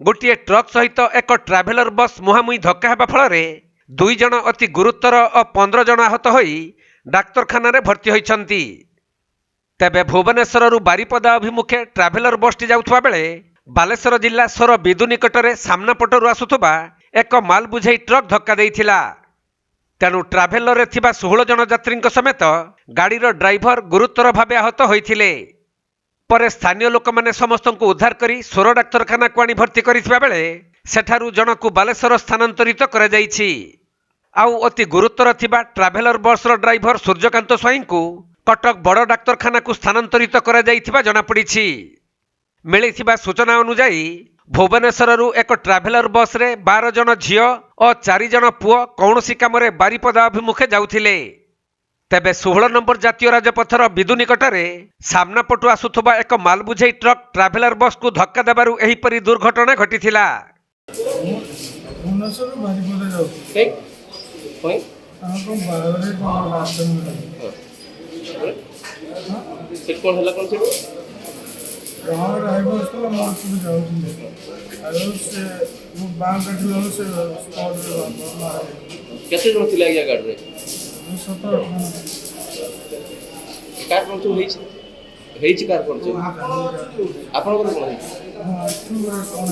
गोटे ट्रक सहित एक ट्राभेलर बस मुहांमुही धक्का हेबा फल दुई जन अति गुरुतर और 15 जन आहत होई डाक्तरखाना भर्ती होइछंती। तेबे भुवनेश्वर बारिपदा अभिमुखे ट्राभेलर बसटी जाउथबा बेले बालेश्वर जिला सोर बिदु निकटरे सामना पटरु आसुथबा एक माल बुझाई ट्रक धक्का देइथिला। तेणु ट्राभेलर 16 जन यात्री समेत गाड़ीर ड्राइवर गुरुतर भावे आहत होइथिले। परे स्थानीय लोक माने समस्त को उद्धार करी सोर डाक्तरखाना को आनी भर्ती करिथिबा बेले सेठारु जनकु बालेश्वर स्थानांतरित करा जाइछि। आउ अति गुरुतर थिबा ट्राभेलर बसर ड्राइवर सूर्यकांत स्वाई को कटक बड़ डाक्तरखाना को स्थानांतरित करा जाइथिबा जଣା पड़िछि। मिलिथिबा सूचना अनुसार भुवनेश्वर एक ट्राभेलर बस रे 12 जन झियो और 4 जन पुओ कौनसी कामरे बारिपदा अभिमुखे जाउथिले। तेबे 16 नंबर जातीय राजपथर बिदु निकटरे सामना पटु आसुथबा एक माल बुझाई ट्रक ट्राभेलर बस को धक्का देबारु एहिपरि दुर्घटना घटिथिला। केते जन थिला या गाड़ी रे कार पंचर हेइछि कार पंचर आपन को कोन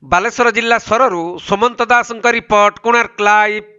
बालेश्वर जिला स्वरु सुमंत दास रिपोर्ट कोणार्क लाइव।